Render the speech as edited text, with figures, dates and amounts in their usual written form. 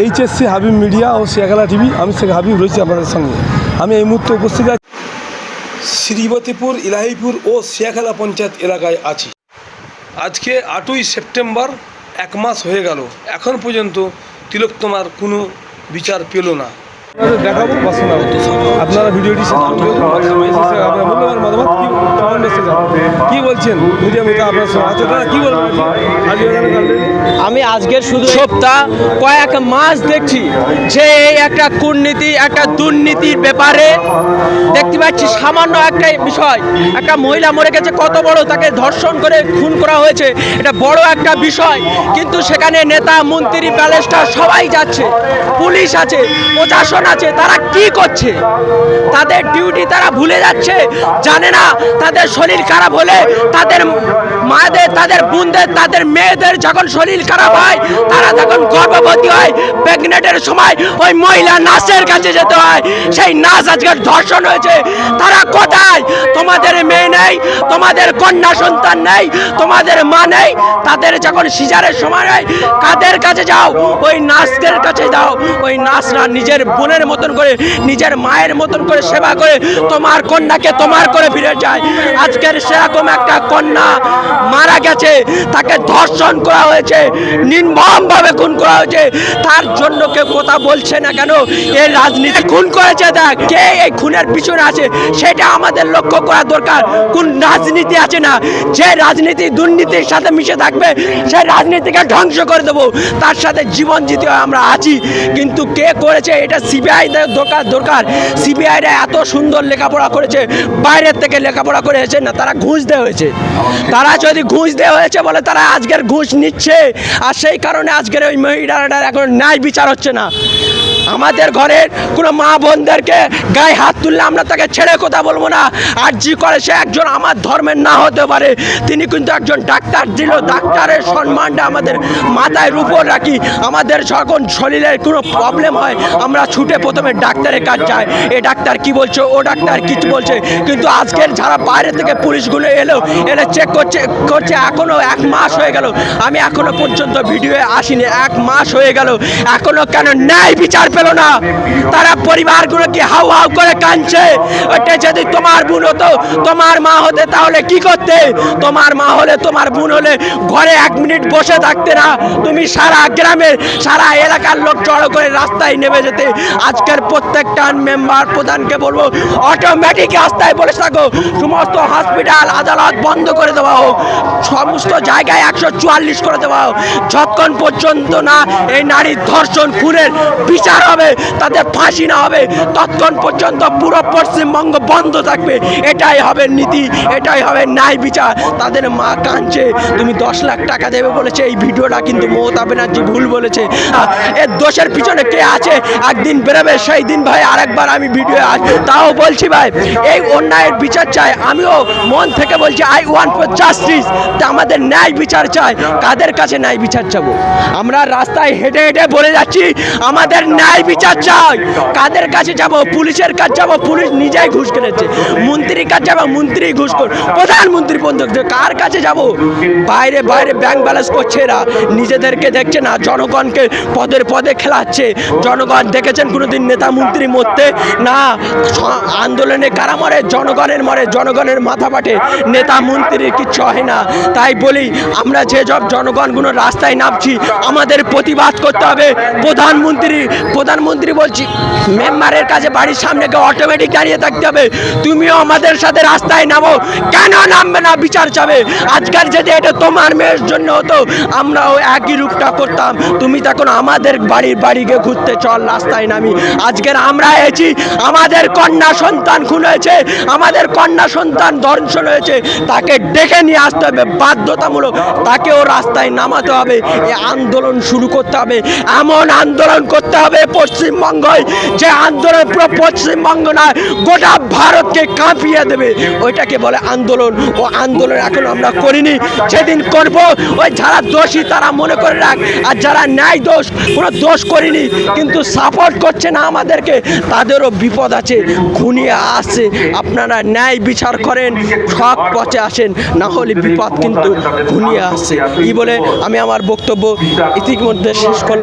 HSC Habib media ও Shekhala TV. আমি শেখ হাবিব রয়েছি আপনাদের সঙ্গে। আমি এই মুহূর্তে উপস্থিত আছি শ্রীবতীপুর, ইলাহিপুর ও শেখালা পঞ্চায়েত এলাকায় আছি। আজকে 8ই সেপ্টেম্বর, 1 মাস হয়ে গেল, এখন পর্যন্ত তিলোত্তমার কোনো বিচার পেল না। আপনাদের দেখাবো বা শোনাবো। আপনারা ভিডিওটি আপনার মূল্যবান মতামত কি বলছেন মিডিয়া মিতা আপনার সঙ্গে তারা কী বলবেন? আমি আজকের শুধু সপ্তাহ কয়েক মাস দেখছি যে এই একটা কূটনীতি, একটা দুর্নীতির ব্যাপারে দেখতে পাচ্ছি। সামান্য একটা বিষয়, একটা মহিলা মরে গেছে, কত বড়, তাকে ধর্ষণ করে খুন করা হয়েছে, এটা বড় একটা বিষয়। কিন্তু সেখানে নেতা মন্ত্রী ব্যালেস্টার সবাই যাচ্ছে, পুলিশ আছে, প্রশাসন আছে, তারা কি করছে? তাদের ডিউটি তারা ভুলে যাচ্ছে, জানে না তাদের শরীর খারাপ হলে তাদের মায়েদের, তাদের বোনদের, তাদের মেয়েদের যখন শরীর খারাপ হয়, তারা যখন গর্ভবতী হয়, প্রেগনেন্টের সময় ওই মহিলা নার্সের কাছে যেতে হয়। সেই নার্স আজকে ধর্ষণ হয়েছে। তারা কোথায়? তোমাদের মেয়ে নেই, তোমাদের কন্যা সন্তান নেই, তোমাদের মা নেই। তাদের যখন সিজারের সময় হয়, কাদের কাছে যাও? ওই নার্সদের কাছে যাও। ওই নার্সরা নিজের বোনের মতন করে, নিজের মায়ের মতন করে সেবা করে তোমার কন্যাকে তোমার করে ফিরে যায়। আজকের সেরকম একটা কন্যা মারা গেছে, তাকে ধর্ষণ করা হয়েছে, নির্মমভাবে খুন করা হয়েছে। তার জন্য কেউ কথা বলছে না কেন? এই রাজনীতি খুন করেছে, দেখ কে এই খুনের পিছনে আছে সেটা আমাদের লক্ষ্য করা দরকার। কোন রাজনীতি আছে না, যে রাজনীতি দুর্নীতির সাথে মিশে থাকবে সেই রাজনীতিকে ধ্বংস করে দেবো। তার সাথে জীবন জিতে আমরা আছি, কিন্তু কে করেছে এটা সিবিআই দরকার। সিবিআইরা এত সুন্দর লেখাপড়া করেছে, বাইরের থেকে লেখাপড়া করে এসেছে না, তারা ঘুষ দেওয়া হয়েছে। তারা যদি ঘুষ দেওয়া হয়েছে বলে তারা আজকের ঘুষ নিচ্ছে, আর সেই কারণে আজকের ওই মহিলাটার এখন ন্যায় বিচার হচ্ছে না। আমাদের ঘরের কোনো মা বোনদেরকে গায়ে হাত তুললে আমরা তাকে ছেড়ে কথা বলবো না। আর জি করে সে একজন আমার ধর্মের না হতে পারে, তিনি কিন্তু একজন ডাক্তার দিল। ডাক্তারের সম্মানটা আমাদের মাথায় উপর রাখি। আমাদের যখন শরীরের কোনো প্রবলেম হয় আমরা ছুটে প্রথমে ডাক্তারের কাছে যাই, এ ডাক্তার কি বলছে, ও ডাক্তার কি বলছে। কিন্তু আজকের যারা বাইরে থেকে পুলিশগুলো এলে চেক করছে এখনও 1 মাস হয়ে গেল, আমি এখনো পর্যন্ত ভিডিওয়ে আসিনি। 1 মাস হয়ে গেল, এখনো কেন ন্যায় বিচার পেল না? তারা পরিবারগুলো কি হাউ হাউ করে কাঁদছে। ওইটা যদি তোমার বোন হতো, তোমার মা হতে, তাহলে কি করতে? তোমার মা হলে, তোমার বোন হলে ঘরে 1 মিনিট বসে থাকতে না, তুমি সারা গ্রামের, সারা এলাকার লোক জড়ো করে রাস্তায় নেমে যেতে। আজকের প্রত্যেকটা মেম্বার প্রধানকে বলবো অটোমেটিক রাস্তায় বসে থাকো। সমস্ত হসপিটাল আদালত বন্ধ করে দেওয়া হোক, সমস্ত জায়গায় 144 করে দেওয়া হোক। যতক্ষণ পর্যন্ত না এই নারীর ধর্ষণ খুনের বিচার হবে, তাদের ফাঁসি না হবে, ততক্ষণ পর্যন্ত পুরো পশ্চিমবঙ্গ বন্ধ থাকবে। এটাই হবে নীতি, এটাই হবে ন্যায় বিচার। তাদের মা কাঁদছে, তুমি 10 লাখ টাকা দেবে বলেছে। এই ভিডিওটা কিন্তু মমতা ব্যানার্জি ভুল বলেছে। এর দোষের পিছনে কে আছে একদিন বেরোবে, সেই দিন ভাই আরেকবার আমি ভিডিও আসবো। তাও বলছি ভাই, এই অন্যায়ের বিচার চাই। আমিও মন থেকে বলছি আই ওয়ান্ট ফর জাস্টিস। আমাদের ন্যায় বিচার চাই। কাদের কাছে ন্যায় বিচার চাবো? আমরা রাস্তায় হেঁটে হেঁটে বলে যাচ্ছি আমাদের ন্যায় বিচার চাই। কাদের কাছে যাব? পুলিশের কাছে যাব, পুলিশ নিজেই ঘুষ কেটেছে। মন্ত্রীর কাছে যাব, মন্ত্রী ঘুষ কর। প্রধানমন্ত্রী পর্যন্ত কার কাছে যাব? বাইরে বাইরে ব্যাংক ব্যালেন্স করছে এরা, নিজেদেরকে দেখছে না, জনগণকে পদে পদে খেলাচ্ছে। জনগণ দেখেছেন কোনোদিন নেতা মন্ত্রী মরতে? না। আন্দোলনে কারা মরে? জনগণের মরে, জনগণের মাথা পাটে, নেতা মন্ত্রীর কিচ্ছু হয় না। তাই বলি আমরা যে সব জনগণগুলো রাস্তায় নামছি, আমাদের প্রতিবাদ করতে হবে। প্রধানমন্ত্রী বলছি মেম্বারের কাছে বাড়ির সামনে গিয়ে অটোমেটিক দাঁড়িয়ে থাকতে হবে। তুমিও আমাদের সাথে রাস্তায় নামো। কেন নামবে না? বিচার চাবে। আজকাল যদি এটা তোমার মেয়ের জন্য হতো, আমরাও একই রূপটা করতাম। তুমি তখন আমাদের বাড়ি গিয়ে ঘুরতে চল, রাস্তায় নামি। আজকের আমরা এসেছি, আমাদের কন্যা সন্তান খুন হয়েছে, আমাদের কন্যা সন্তান ধর্ষণ হয়েছে, তাকে ডেকে নিয়ে আসতে হবে বাধ্যতামূলক। তাকেও রাস্তায় নামাতে হবে। এই আন্দোলন শুরু করতে হবে, এমন আন্দোলন করতে হবে পশ্চিমবঙ্গে যে আন্দোলন পুরো পশ্চিমবঙ্গ নয় গোটা ভারতকে কাঁপিয়ে দেবে। ওইটাকে বলে আন্দোলন। ও আন্দোলন এখন আমরা করিনি, যেদিন করব ওই যারা দোষী তারা মনে করে রাখ, আর যারা ন্যায় দোষ কোনো দোষ করিনি কিন্তু সাপোর্ট করছে না আমাদেরকে, তাদেরও বিপদ আছে, ঘনিয়ে আসছে। আপনারা ন্যায় বিচার করেন, সৎ পথে আসেন, না হলে বিপদ কিন্তু ঘনিয়ে আসছে। এই বলে আমি আমার বক্তব্য ইতিমধ্যে শেষ করলাম।